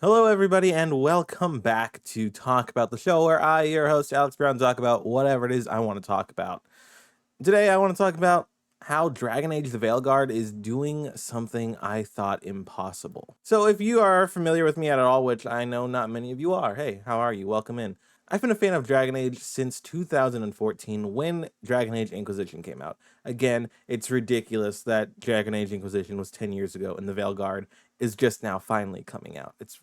Hello, everybody, and welcome back to Talk About the Show, where I, your host, Alex Brown, talk about whatever it is I want to talk about. Today, I want to talk about how Dragon Age The Veilguard is doing something I thought impossible. So, if you are familiar with me at all, which I know not many of you are, hey, how are you? Welcome in. I've been a fan of Dragon Age since 2014 when Dragon Age Inquisition came out. Again, it's ridiculous that Dragon Age Inquisition was 10 years ago and The Veilguard is just now finally coming out. It's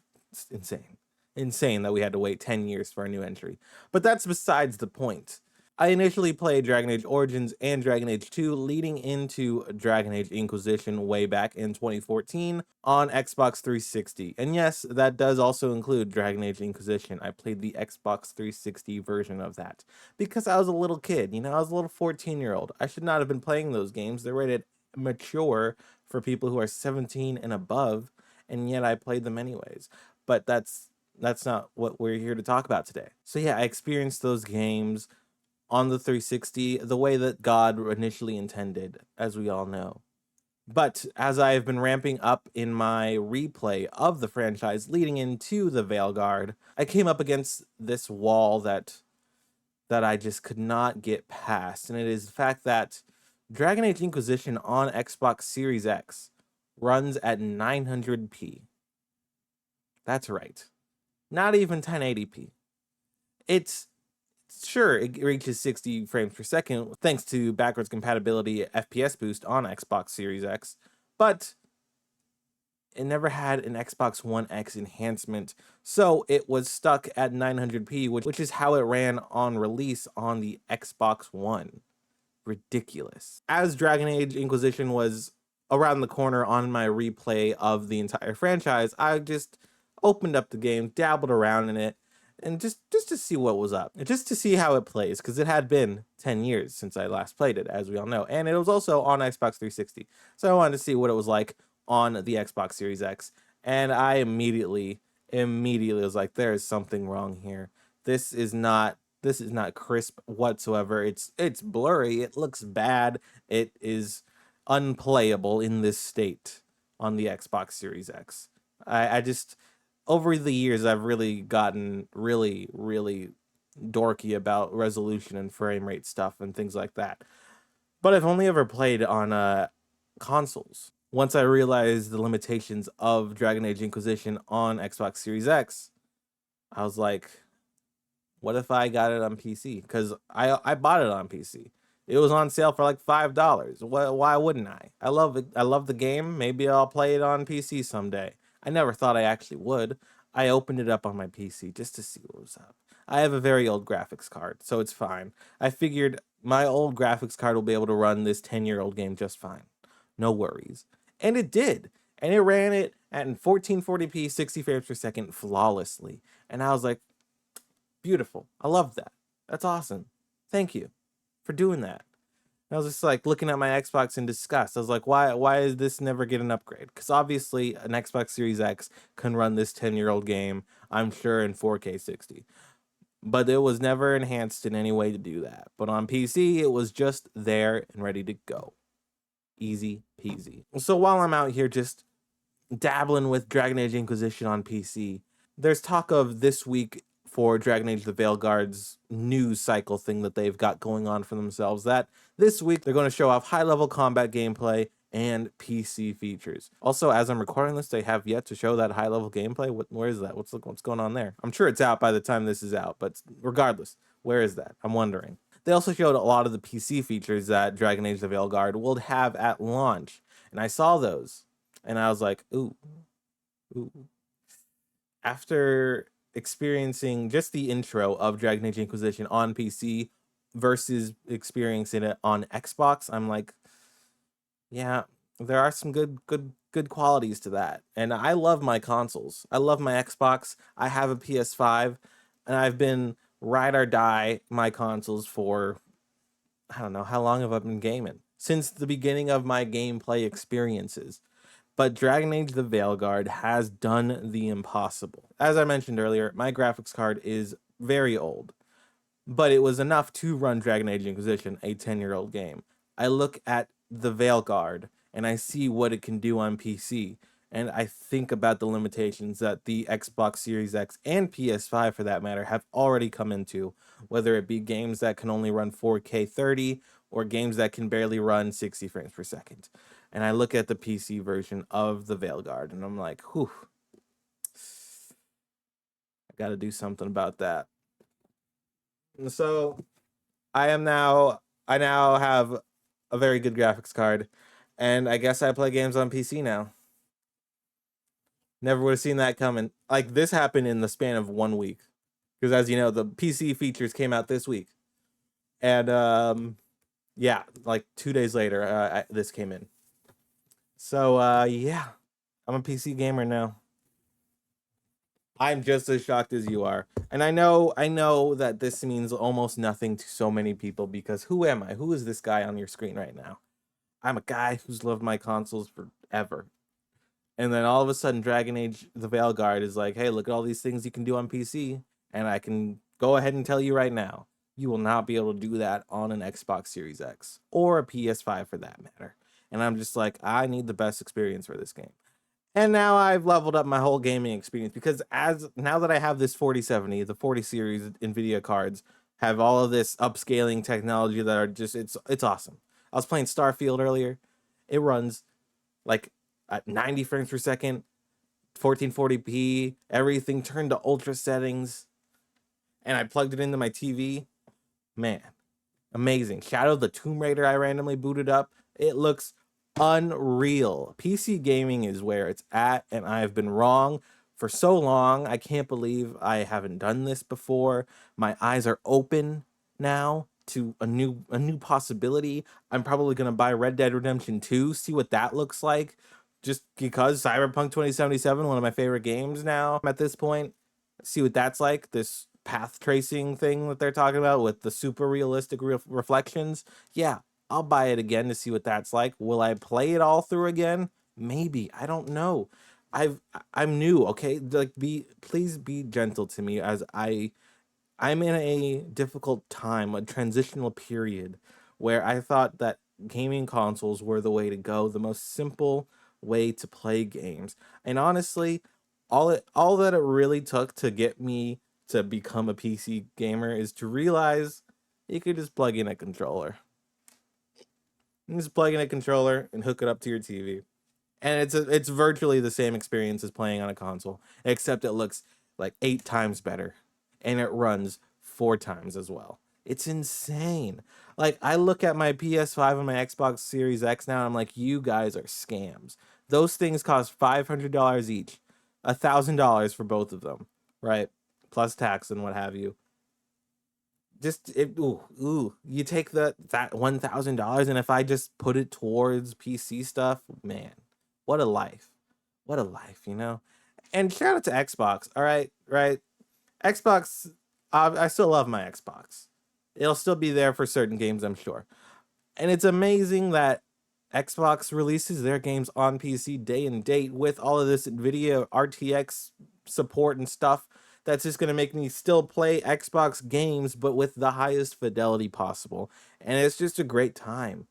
insane. Insane that we had to wait 10 years for a new entry. But that's besides the point. I initially played Dragon Age Origins and Dragon Age 2 leading into Dragon Age Inquisition way back in 2014 on Xbox 360. And yes, that does also include Dragon Age Inquisition. I played the Xbox 360 version of that because I was a little kid, I was a little 14-year-old. I should not have been playing those games. They're rated mature for people who are 17 and above, and yet I played them anyways. But that's not what we're here to talk about today. So yeah, I experienced those games on the 360 the way that God initially intended, as we all know. But as I have been ramping up in my replay of the franchise leading into the Veilguard, I came up against this wall that I just could not get past, and it is the fact that Dragon Age Inquisition on Xbox Series X runs at 900p. That's right. Not even 1080p. It's Sure, it reaches 60 frames per second thanks to backwards compatibility FPS boost on Xbox Series X, but it never had an Xbox One X enhancement, so it was stuck at 900p, which is how it ran on release on the Xbox One. Ridiculous. As Dragon Age Inquisition was around the corner on my replay of the entire franchise, I just opened up the game, dabbled around in it, and just to see what was up, and just to see how it plays, because it had been 10 years since I last played it, as we all know, and it was also on Xbox 360, so I wanted to see what it was like on the Xbox Series X, and I immediately was like, there is something wrong here. This is not crisp whatsoever. It's blurry. It looks bad. It is unplayable in this state on the Xbox Series X. I just over the years I've really gotten really dorky about resolution and frame rate stuff and things like that. But I've only ever played on consoles. Once I realized the limitations of Dragon Age Inquisition on Xbox Series X, I was like, what if I got it on PC? Because I bought it on PC. It was on sale for like $5. Why wouldn't I? I love it. I love the game. Maybe I'll play it on PC someday. I never thought I actually would. I opened it up on my PC just to see what was up. I have a very old graphics card, so it's fine. I figured my old graphics card will be able to run this 10-year-old game just fine. No worries. And it did. And it ran it at 1440p, 60 frames per second flawlessly. And I was like, beautiful. I love that. That's awesome. Thank you for doing that. And I was just like looking at my Xbox in disgust. I was like, why is this never get an upgrade? Because obviously an Xbox Series X can run this 10-year-old game, I'm sure, in 4K 60. But it was never enhanced in any way to do that. But on PC, it was just there and ready to go. Easy peasy. So while I'm out here just dabbling with Dragon Age Inquisition on PC, there's talk of this week for Dragon Age The Veilguard's news cycle thing that they've got going on for themselves, that this week they're going to show off high-level combat gameplay and PC features. Also, as I'm recording this, they have yet to show that high-level gameplay. Where is that? What's going on there? I'm sure it's out by the time this is out, but regardless, where is that? I'm wondering. They also showed a lot of the PC features that Dragon Age The Veilguard will have at launch, and I saw those, and I was like, ooh. After experiencing just the intro of Dragon Age Inquisition on PC versus experiencing it on Xbox, I'm like, yeah, there are some good qualities to that. And I love my consoles. I love my Xbox. I have a PS5, and I've been ride or die my consoles for, I don't know, how long have I been gaming? Since the beginning of my gameplay experiences. But Dragon Age The Veilguard has done the impossible. As I mentioned earlier, my graphics card is very old, but it was enough to run Dragon Age Inquisition, a 10-year-old game. I look at The Veilguard, and I see what it can do on PC, and I think about the limitations that the Xbox Series X and PS5 for that matter have already come into, whether it be games that can only run 4K 30 or games that can barely run 60 frames per second. And I look at the PC version of the Veilguard and I'm like, whew, I got to do something about that. And so I now have a very good graphics card, and I guess I play games on PC now. Never would have seen that coming. Like, this happened in the span of 1 week, because as you know, the PC features came out this week, and yeah, like 2 days later, this came in. So yeah, I'm a PC gamer now. I'm just as shocked as you are. And I know that this means almost nothing to so many people, because who am I? Who is this guy on your screen right now? I'm a guy who's loved my consoles forever. And then all of a sudden, Dragon Age The Veilguard is like, hey, look at all these things you can do on PC. And I can go ahead and tell you right now, you will not be able to do that on an Xbox Series X or a PS5 for that matter. And I'm just like, I need the best experience for this game. And now I've leveled up my whole gaming experience, because as now that I have this 4070, the 40 series Nvidia cards have all of this upscaling technology that are just it's awesome. I was playing Starfield earlier. It runs like at 90 frames per second, 1440p, everything turned to ultra settings, and I plugged it into my TV. Man, amazing. Shadow the Tomb Raider I randomly booted up. It looks unreal. PC gaming is where it's at, and I've been wrong for so long. I can't believe I haven't done this before. My eyes are open now to a new possibility. I'm probably going to buy Red Dead Redemption 2, see what that looks like, just because Cyberpunk 2077, one of my favorite games now at this point. See what that's like, this path tracing thing that they're talking about with the super realistic reflections. Yeah, I'll buy it again to see what that's like. Will I play it all through again? Maybe. I don't know. I'm new, okay? Like, please be gentle to me, as I'm in a difficult time, a transitional period where I thought that gaming consoles were the way to go, the most simple way to play games. And honestly, all that it really took to get me to become a PC gamer is to realize you could just plug in a controller. You just plug in a controller and hook it up to your TV. And it's virtually the same experience as playing on a console, except it looks like 8 times better, and it runs 4 times as well. It's insane. Like, I look at my PS5 and my Xbox Series X now, and I'm like, you guys are scams. Those things cost $500 each, $1,000 for both of them, right? Plus tax and what have you. You take that $1,000, and if I just put it towards PC stuff, man, what a life, what a life, you know. And shout out to Xbox. All right, right, Xbox. I still love my Xbox. It'll still be there for certain games, I'm sure. And it's amazing that Xbox releases their games on PC day and date with all of this Nvidia RTX support and stuff. That's just going to make me still play Xbox games, but with the highest fidelity possible. And it's just a great time.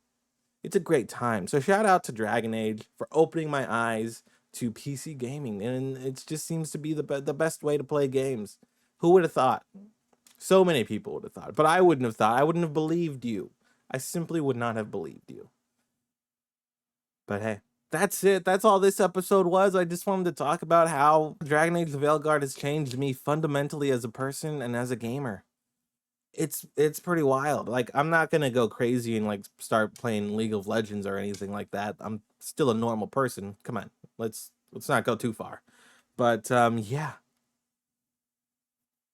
It's a great time. So shout out to Dragon Age for opening my eyes to PC gaming. And it just seems to be the best way to play games. Who would have thought? So many people would have thought, but I wouldn't have thought. I wouldn't have believed you. I simply would not have believed you. But hey, that's it. That's all this episode was. I just wanted to talk about how Dragon Age The Veilguard has changed me fundamentally as a person and as a gamer. It's pretty wild. Like, I'm not gonna go crazy and like start playing League of Legends or anything like that. I'm still a normal person. Come on, let's not go too far. But yeah,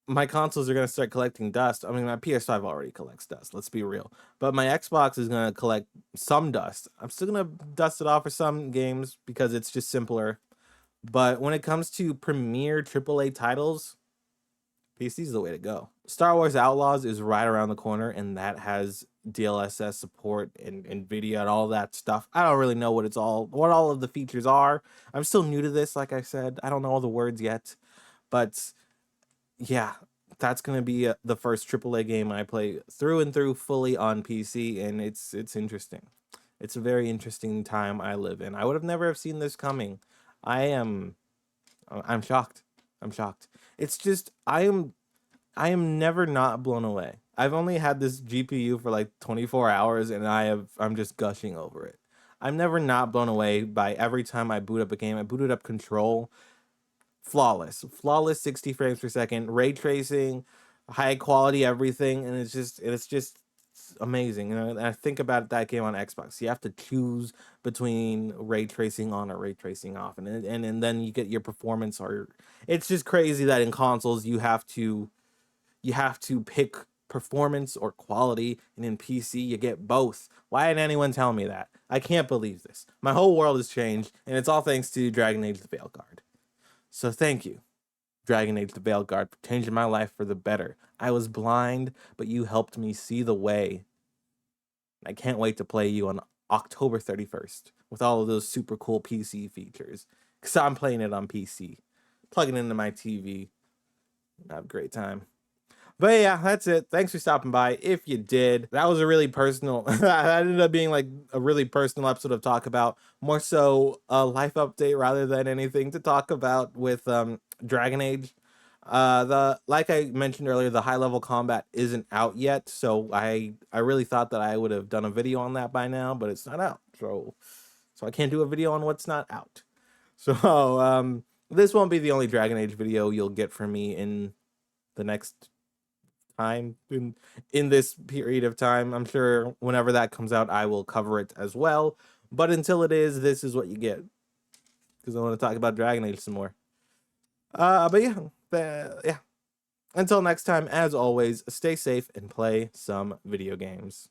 my consoles are gonna start collecting dust. I mean, my PS5 already collects dust. Let's be real. But my Xbox is gonna collect some dust. I'm still gonna dust it off for some games because it's just simpler. But when it comes to premier AAA titles, PC is the way to go. Star Wars Outlaws is right around the corner, and that has DLSS support and NVIDIA and all that stuff. I don't really know what all of the features are. I'm still new to this, like I said. I don't know all the words yet, but yeah, that's gonna be the first AAA game I play through and through fully on PC, and it's interesting. It's a very interesting time I live in. I would have never have seen this coming. I'm shocked. I'm shocked. It's just I am never not blown away. I've only had this GPU for like 24 hours and I'm just gushing over it. I'm never not blown away by every time I boot up a game. I booted up Control, flawless 60 frames per second, ray tracing, high quality everything, and it's just amazing. You know, and I think about that game on Xbox. You have to choose between ray tracing on or ray tracing off, and then you get your performance. Or it's just crazy that in consoles you have to pick performance or quality, and in PC you get both. Why didn't anyone tell me that? I can't believe this. My whole world has changed, and it's all thanks to Dragon Age The Veilguard. So thank you, Dragon Age The Veilguard, for changing my life for the better. I was blind, but you helped me see the way. I can't wait to play you on October 31st with all of those super cool PC features. Because I'm playing it on PC. Plugging it into my TV. Have a great time. But yeah, that's it. Thanks for stopping by. If you did, that was a really personal. That ended up being like a really personal episode of Talk About, more so a life update rather than anything to talk about with Dragon Age. The like I mentioned earlier, the high level combat isn't out yet, so I really thought that I would have done a video on that by now, but it's not out. So I can't do a video on what's not out. So this won't be the only Dragon Age video you'll get from me in the next time in this period of time. I'm sure whenever that comes out, I will cover it as well. But until it is, this is what you get, because I want to talk about Dragon Age some more. But yeah, yeah. Until next time, as always, stay safe and play some video games.